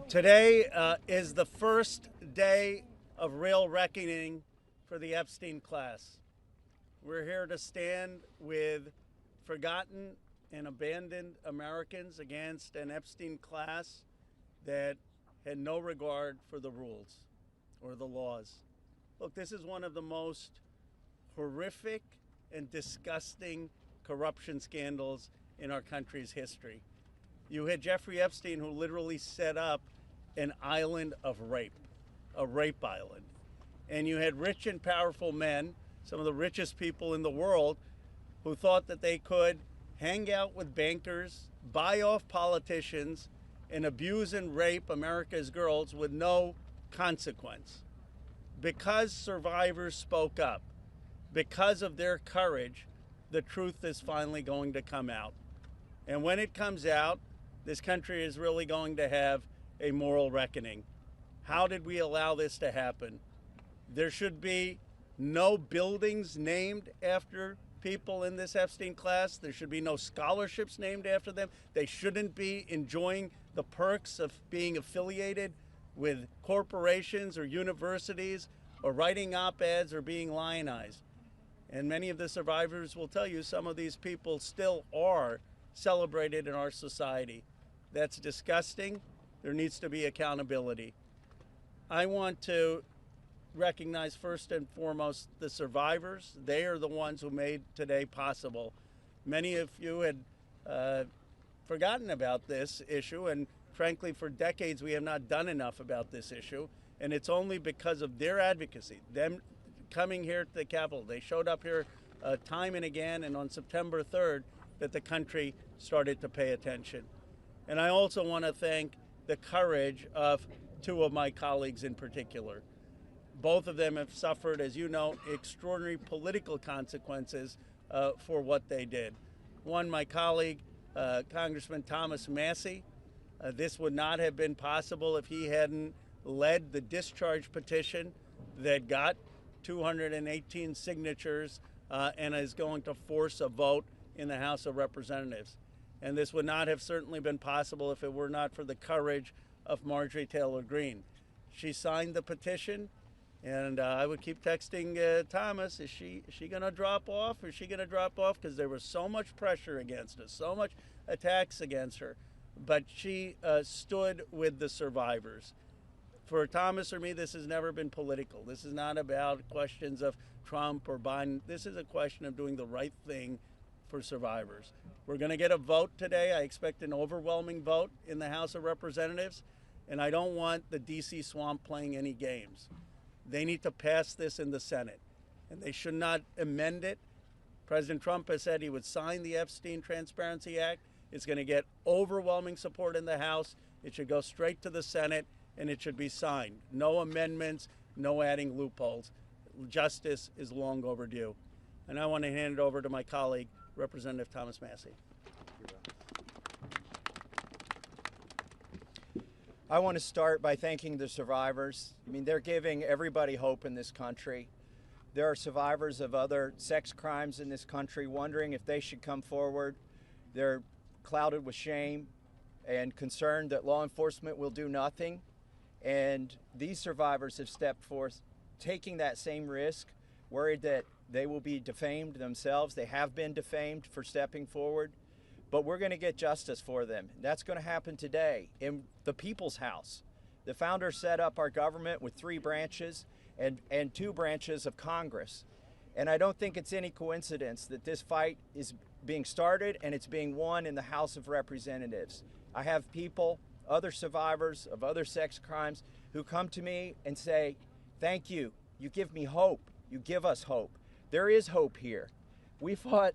Today is the first day of real reckoning for the Epstein class. We're here to stand with forgotten and abandoned Americans against an Epstein class that had no regard for the rules or the laws. Look, this is one of the most horrific and disgusting corruption scandals in our country's history. You had Jeffrey Epstein, who literally set up an island of rape, a rape island. And you had rich and powerful men, some of the richest people in the world, who thought that they could hang out with bankers, buy off politicians, and abuse and rape America's girls with no consequence. Because survivors spoke up, because of their courage, the truth is finally going to come out. And when it comes out, this country is really going to have a moral reckoning. How did we allow this to happen? There should be no buildings named after people in this Epstein class. There should be no scholarships named after them. They shouldn't be enjoying the perks of being affiliated with corporations or universities or writing op-eds or being lionized. And many of the survivors will tell you some of these people still are celebrated in our society. That's disgusting. There needs to be accountability. I want to recognize first and foremost the survivors. They are the ones who made today possible. Many of you had forgotten about this issue, and frankly, for decades, we have not done enough about this issue. And it's only because of their advocacy, them coming here to the Capitol. They showed up here time and again, and on September 3rd, that the country started to pay attention. And I also want to thank the courage of two of my colleagues in particular. Both of them have suffered, as you know, extraordinary political consequences for what they did. One, my colleague, Congressman Thomas Massie. This would not have been possible if he hadn't led the discharge petition that got 218 signatures and is going to force a vote in the House of Representatives. And this would not have certainly been possible if it were not for the courage of Marjorie Taylor Greene. She signed the petition, and I would keep texting Thomas, is she going to drop off? Is she going to drop off? Because there was so much pressure against her, so much attacks against her. But she stood with the survivors. For Thomas or me, this has never been political. This is not about questions of Trump or Biden. This is a question of doing the right thing for survivors. We're going to get a vote today. I expect an overwhelming vote in the House of Representatives, and I don't want the DC swamp playing any games. They need to pass this in the Senate, and they should not amend it. President Trump has said he would sign the Epstein Transparency Act. It's going to get overwhelming support in the House. It should go straight to the Senate, and it should be signed. No amendments, no adding loopholes. Justice is long overdue. And I want to hand it over to my colleague, Representative Thomas Massie. I want to start by thanking the survivors. I mean, they're giving everybody hope in this country. There are survivors of other sex crimes in this country wondering if they should come forward. They're clouded with shame and concerned that law enforcement will do nothing. And these survivors have stepped forth, taking that same risk, worried that they will be defamed themselves. They have been defamed for stepping forward, but we're going to get justice for them. That's going to happen today in the People's House. The founders set up our government with 3 branches and 2 branches of Congress. And I don't think it's any coincidence that this fight is being started and it's being won in the House of Representatives. I have people, other survivors of other sex crimes, who come to me and say, thank you. You give me hope. You give us hope. There is hope here. We fought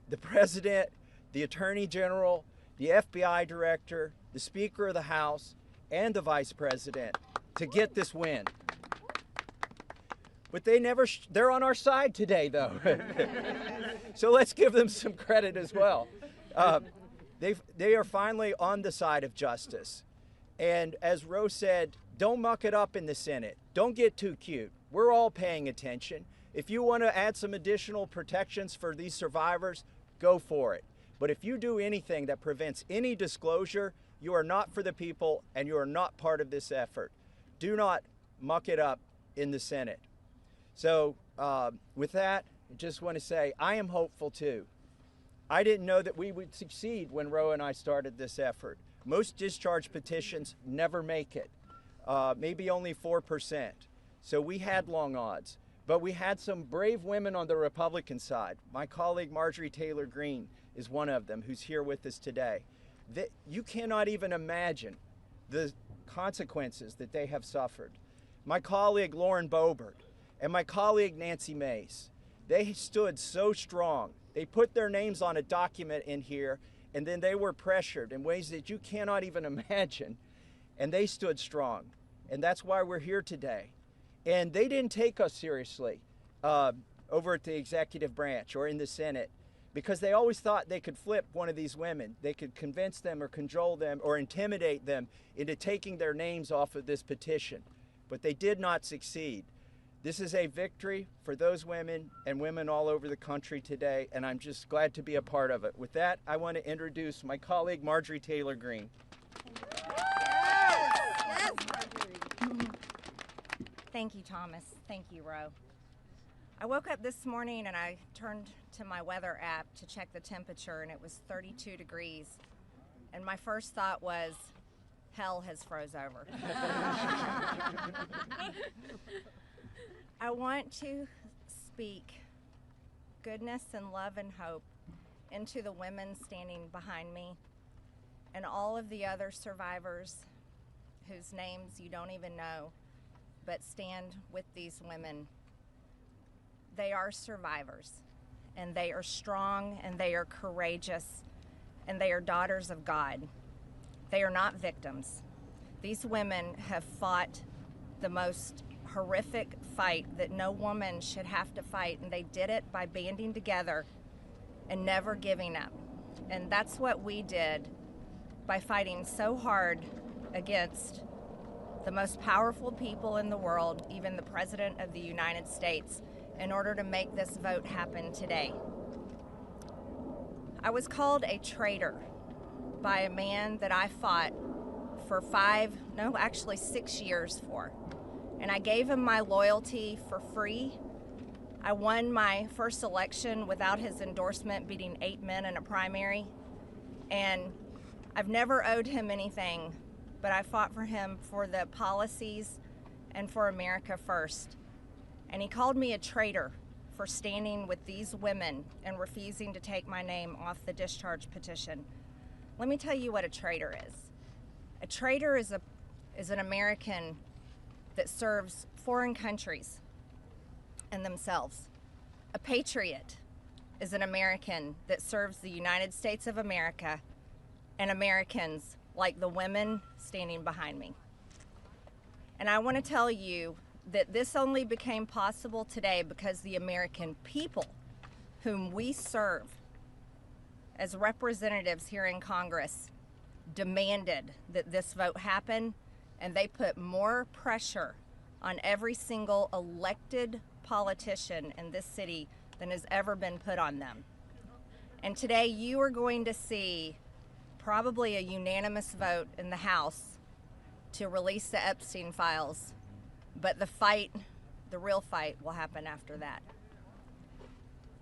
the president, the attorney general, the FBI director, the Speaker of the House, and the vice president to get this win. But they're on our side today, though. So let's give them some credit as well. They are finally on the side of justice. And as Rose said, don't muck it up in the Senate. Don't get too cute. We're all paying attention. If you want to add some additional protections for these survivors, go for it. But if you do anything that prevents any disclosure, you are not for the people and you are not part of this effort. Do not muck it up in the Senate. So with that, I just want to say I am hopeful too. I didn't know that we would succeed when Roe and I started this effort. Most discharge petitions never make it, maybe only 4%. So we had long odds, but we had some brave women on the Republican side. My colleague Marjorie Taylor Greene is one of them who's here with us today. You cannot even imagine the consequences that they have suffered. My colleague Lauren Boebert and my colleague Nancy Mace, they stood so strong. They put their names on a document in here, and then they were pressured in ways that you cannot even imagine, and they stood strong. And that's why we're here today. And they didn't take us seriously over at the executive branch or in the Senate, because they always thought they could flip one of these women. They could convince them or cajole them or intimidate them into taking their names off of this petition. But they did not succeed. This is a victory for those women and women all over the country today, and I'm just glad to be a part of it. With that, I want to introduce my colleague, Marjorie Taylor Greene. Yes, Marjorie. Thank you, Thomas. Thank you, Ro. I woke up this morning and I turned to my weather app to check the temperature, and it was 32 degrees. And my first thought was, hell has froze over. I want to speak goodness and love and hope into the women standing behind me and all of the other survivors whose names you don't even know, but stand with these women. They are survivors, and they are strong, and they are courageous, and they are daughters of God. They are not victims. These women have fought the most horrific fight that no woman should have to fight, and they did it by banding together and never giving up. And that's what we did by fighting so hard against the most powerful people in the world, even the President of the United States, in order to make this vote happen today. I was called a traitor by a man that I fought for 6 years for. And I gave him my loyalty for free. I won my first election without his endorsement, beating 8 men in a primary. And I've never owed him anything, but I fought for him for the policies and for America first. And he called me a traitor for standing with these women and refusing to take my name off the discharge petition. Let me tell you what a traitor is. A traitor is an American that serves foreign countries and themselves. A patriot is an American that serves the United States of America and Americans like the women standing behind me. And I want to tell you that this only became possible today because the American people, whom we serve as representatives here in Congress, demanded that this vote happen, and they put more pressure on every single elected politician in this city than has ever been put on them. And today you are going to see probably a unanimous vote in the House to release the Epstein files. But the real fight will happen after that.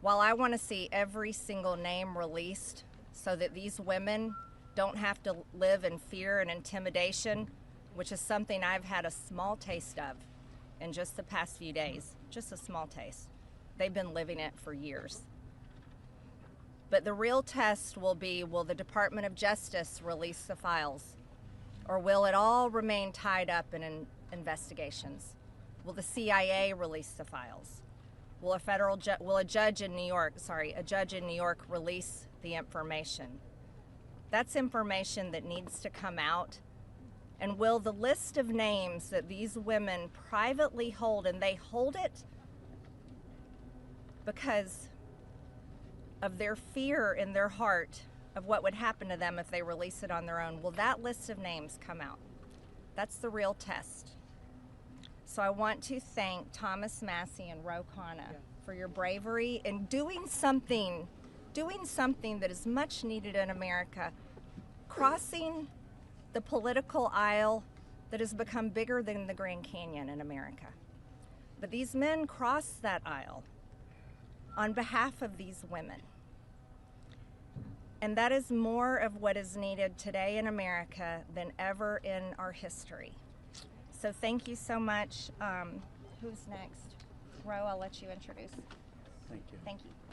While I want to see every single name released so that these women don't have to live in fear and intimidation, which is something I've had a small taste of in just the past few days, just a small taste. They've been living it for years. But the real test will be, will the Department of Justice release the files? Or will it all remain tied up in investigations? Will the CIA release the files? Will a judge in New York release the information? That's information that needs to come out. And will the list of names that these women privately hold, and they hold it because of their fear in their heart of what would happen to them if they release it on their own, will that list of names come out? That's the real test. So I want to thank Thomas Massey and Ro Khanna for your bravery in doing something doing something that is much needed in America, crossing the political aisle that has become bigger than the Grand Canyon in America. But these men crossed that aisle on behalf of these women. And that is more of what is needed today in America than ever in our history. So thank you so much. Who's next? Ro, I'll let you introduce. Thank you. Thank you.